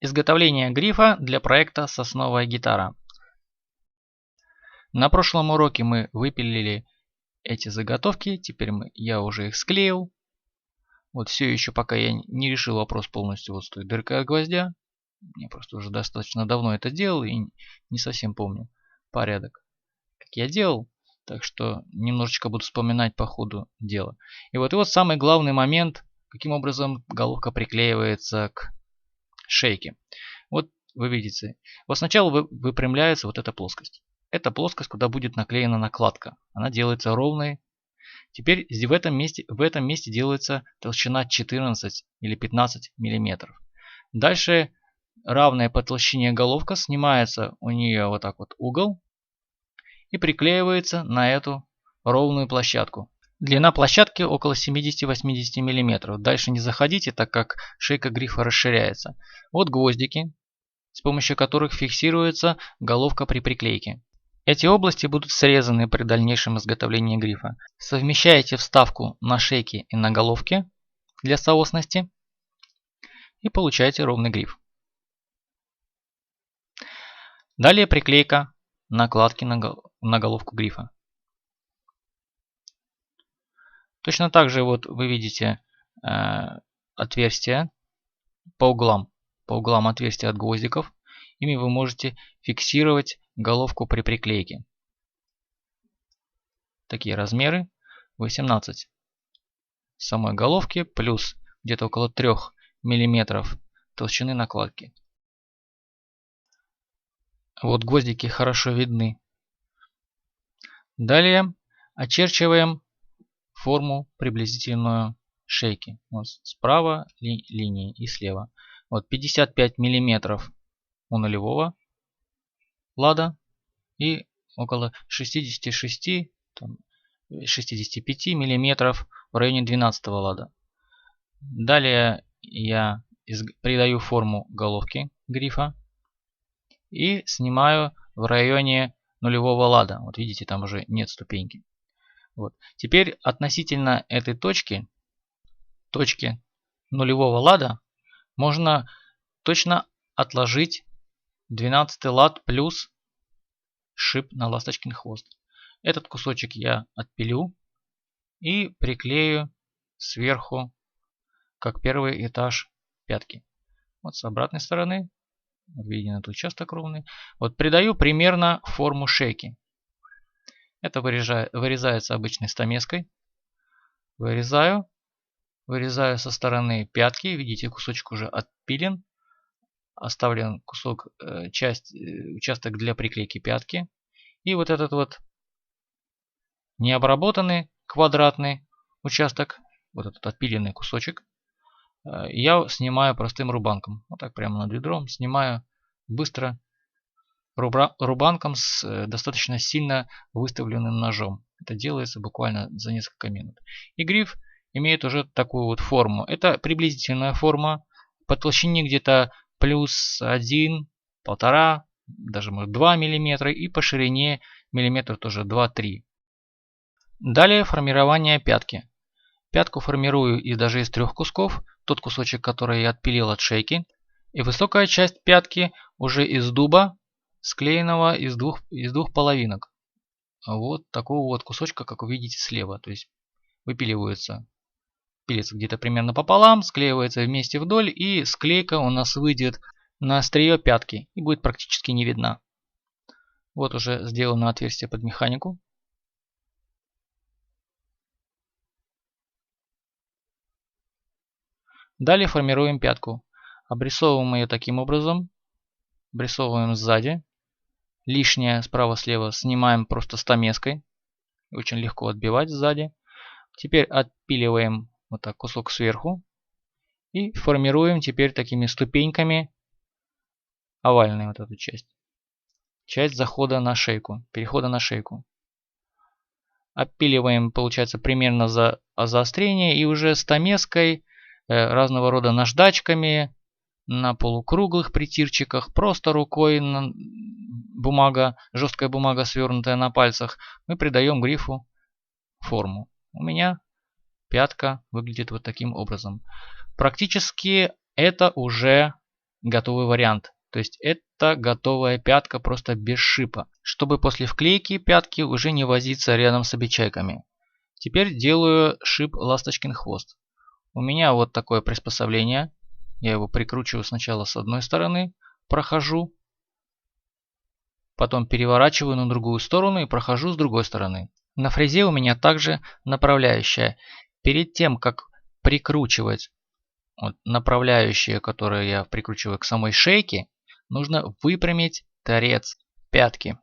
Изготовление грифа для проекта «Сосновая гитара». На прошлом уроке мы выпилили эти заготовки, теперь я уже их склеил. Вот все еще пока я не решил вопрос полностью вот с той дыркой от гвоздя. Я просто уже достаточно давно это делал и не совсем помню порядок, как я делал. Так что немножечко буду вспоминать по ходу дела. И вот самый главный момент, каким образом головка приклеивается к шейке. Вот вы видите, вот сначала выпрямляется вот эта плоскость. Это плоскость, куда будет наклеена накладка. Она делается ровной. Теперь в этом месте делается толщина 14 или 15 мм. Дальше равная по толщине головка, снимается у нее вот так вот угол и приклеивается на эту ровную площадку. Длина площадки около 70-80 мм. Дальше не заходите, так как шейка грифа расширяется. Вот гвоздики, с помощью которых фиксируется головка при приклейке. Эти области будут срезаны при дальнейшем изготовлении грифа. Совмещаете вставку на шейке и на головке для соосности и получаете ровный гриф. Далее приклейка накладки на головку грифа. Точно так же вот вы видите отверстия по углам отверстия от гвоздиков. Ими вы можете фиксировать головку при приклейке. Такие размеры: 18 самой головки плюс где-то около 3 мм толщины накладки. Вот гвоздики хорошо видны. Далее очерчиваем форму приблизительную шейки. Вот справа линии и слева. Вот 55 мм у нулевого лада и около 66-65 мм в районе 12 лада. Далее я придаю форму головки грифа и снимаю в районе нулевого лада. Вот видите, там уже нет ступеньки. Вот. Теперь относительно этой точки нулевого лада, можно точно отложить 12 лад плюс шип на ласточкин хвост. Этот кусочек я отпилю и приклею сверху, как первый этаж пятки. Вот с обратной стороны, виден этот участок ровный. Вот придаю примерно форму шейки. Это вырезается обычной стамеской. Вырезаю со стороны пятки. Видите, кусочек уже отпилен. Оставлен участок для приклейки пятки. И вот этот вот необработанный квадратный участок, вот этот отпиленный кусочек, я снимаю простым рубанком. Вот так прямо над ведром снимаю быстро рубанком с достаточно сильно выставленным ножом. Это делается буквально за несколько минут. И гриф имеет уже такую вот форму. Это приблизительная форма. По толщине где-то плюс 1, 1,5, даже может 2 мм. И по ширине миллиметр тоже 2-3. Далее формирование пятки. Пятку формирую даже из 3 кусков. Тот кусочек, который я отпилил от шейки. И высокая часть пятки уже из дуба, склеенного из двух половинок. Вот такого вот кусочка, как вы видите слева. То есть выпиливается, пилится где-то примерно пополам, склеивается вместе вдоль, и склейка у нас выйдет на острие пятки и будет практически не видна. Вот уже сделано отверстие под механику. Далее формируем пятку. Обрисовываем ее таким образом. Обрисовываем сзади. Лишнее справа-слева снимаем просто стамеской. Очень легко отбивать сзади. Теперь отпиливаем вот так кусок сверху. И формируем теперь такими ступеньками овальную вот эту часть. Часть захода на шейку, перехода на шейку. Отпиливаем, получается, примерно за заострение. И уже стамеской, разного рода наждачками, на полукруглых притирчиках, просто рукой, жесткая бумага, свернутая на пальцах, мы придаем грифу форму. У меня пятка выглядит вот таким образом. Практически это уже готовый вариант. То есть это готовая пятка просто без шипа, чтобы после вклейки пятки уже не возиться рядом с обечайками. Теперь делаю шип ласточкин хвост. У меня вот такое приспособление. Я его прикручиваю сначала с одной стороны, прохожу, потом переворачиваю на другую сторону и прохожу с другой стороны. На фрезе у меня также направляющая. Перед тем, как прикручивать направляющие, которые я прикручиваю к самой шейке, нужно выпрямить торец пятки.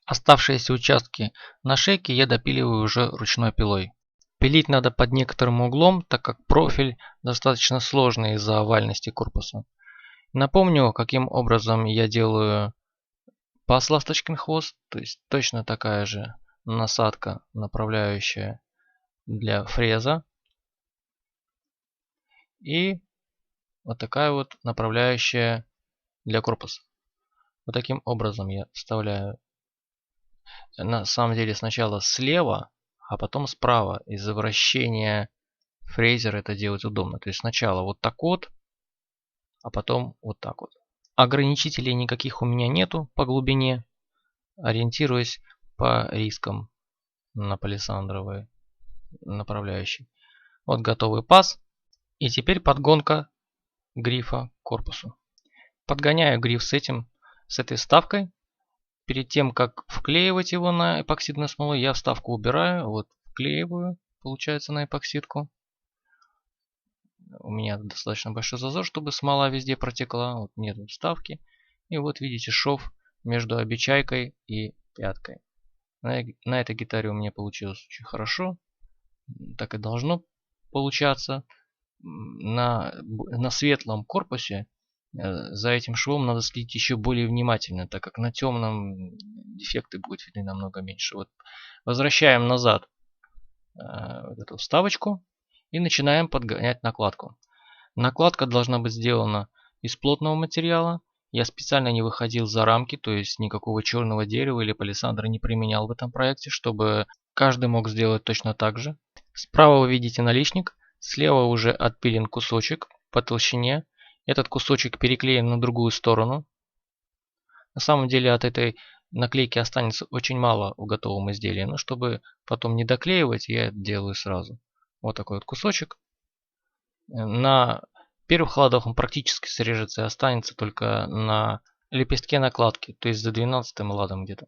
Оставшиеся участки на шейке я допиливаю уже ручной пилой. Пилить надо под некоторым углом, так как профиль достаточно сложный из-за овальности корпуса. Напомню, каким образом я делаю паз ласточкин хвост, то есть точно такая же насадка, направляющая для фреза. И вот такая вот направляющая для корпуса. Вот таким образом я вставляю. На самом деле сначала слева, а потом справа. Из-за вращения фрезера это делать удобно. То есть сначала вот так вот, а потом вот так вот. Ограничителей никаких у меня нету по глубине. Ориентируясь по рискам на палисандровой направляющей. Вот готовый паз. И теперь подгонка грифа к корпусу. Подгоняю гриф с этой вставкой. Перед тем, как вклеивать его на эпоксидную смолу, я вставку убираю. Вот вклеиваю, получается, на эпоксидку. У меня достаточно большой зазор, чтобы смола везде протекла. Вот нет вставки. И вот видите шов между обечайкой и пяткой. На этой гитаре у меня получилось очень хорошо. Так и должно получаться. На светлом корпусе за этим швом надо следить еще более внимательно, так как на темном дефекты будут видны намного меньше. Вот возвращаем назад вот эту вставочку и начинаем подгонять накладку. Накладка должна быть сделана из плотного материала. Я специально не выходил за рамки, то есть никакого черного дерева или палисандра не применял в этом проекте, чтобы каждый мог сделать точно так же. Справа вы видите наличник, слева уже отпилен кусочек по толщине. Этот кусочек переклеен на другую сторону. На самом деле от этой наклейки останется очень мало в готовом изделии, но чтобы потом не доклеивать, я это делаю сразу. Вот такой вот кусочек. На первых ладах он практически срежется и останется только на лепестке накладки, то есть за 12-м ладом где-то.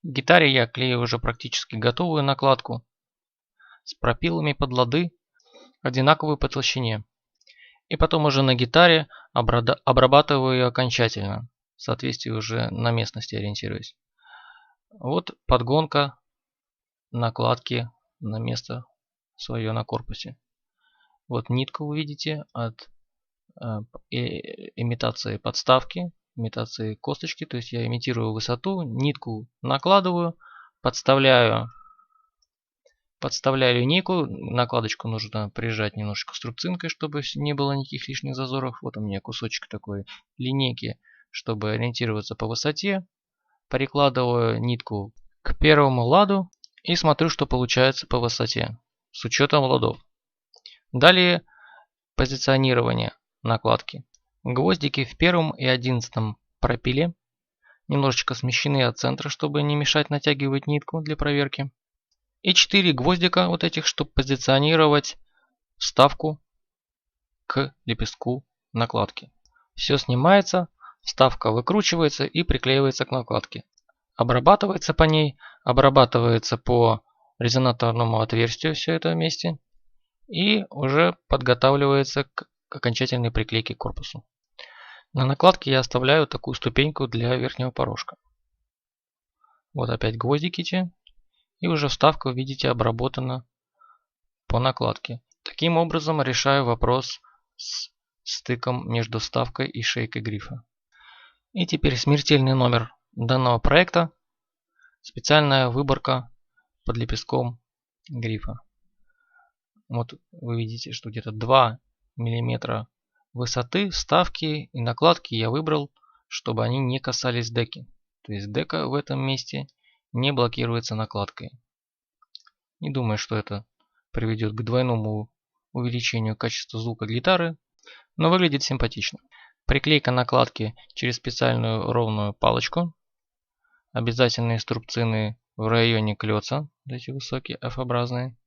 В гитаре я клею уже практически готовую накладку с пропилами под лады, одинаковые по толщине. И потом уже на гитаре обрабатываю ее окончательно, в соответствии уже на местности ориентируюсь. Вот подгонка накладки на место свое на корпусе. Вот нитку вы видите от имитации подставки, имитации косточки. То есть я имитирую высоту, нитку накладываю, подставляю линейку. Накладочку нужно прижать немножечко струбцинкой, чтобы не было никаких лишних зазоров. Вот у меня кусочек такой линейки, чтобы ориентироваться по высоте. Прикладываю нитку к первому ладу и смотрю, что получается по высоте с учетом ладов. Далее позиционирование накладки. Гвоздики в первом и 11 пропиле немножечко смещены от центра, чтобы не мешать натягивать нитку для проверки. И 4 гвоздика вот этих, чтобы позиционировать вставку к лепестку накладки. Все снимается, вставка выкручивается и приклеивается к накладке. Обрабатывается по ней, обрабатывается по резонаторному отверстию все это вместе. И уже подготавливается к окончательной приклейке к корпусу. На накладке я оставляю такую ступеньку для верхнего порожка. Вот опять гвоздики те. И уже вставка, видите, обработана по накладке. Таким образом решаю вопрос с стыком между вставкой и шейкой грифа. И теперь смертельный номер данного проекта. Специальная выборка под лепестком грифа. Вот вы видите, что где-то 2 мм высоты вставки и накладки я выбрал, чтобы они не касались деки. То есть дека в этом месте не блокируется накладкой. Не думаю, что это приведет к двойному увеличению качества звука гитары, но выглядит симпатично. Приклейка накладки через специальную ровную палочку. Обязательные струбцины в районе клёца, вот эти высокие F-образные.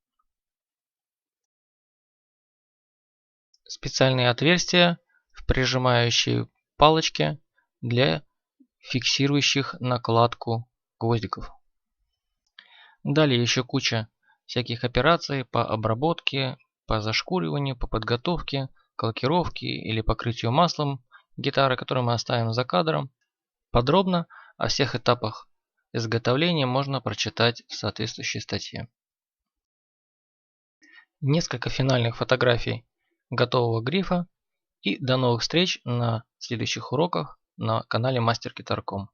Специальные отверстия в прижимающей палочке для фиксирующих накладку гвоздиков. Далее еще куча всяких операций по обработке, по зашкуриванию, по подготовке, к лакировке или покрытию маслом гитары, которые мы оставим за кадром. Подробно о всех этапах изготовления можно прочитать в соответствующей статье. Несколько финальных фотографий готового грифа и до новых встреч на следующих уроках на канале Master Guitar.com.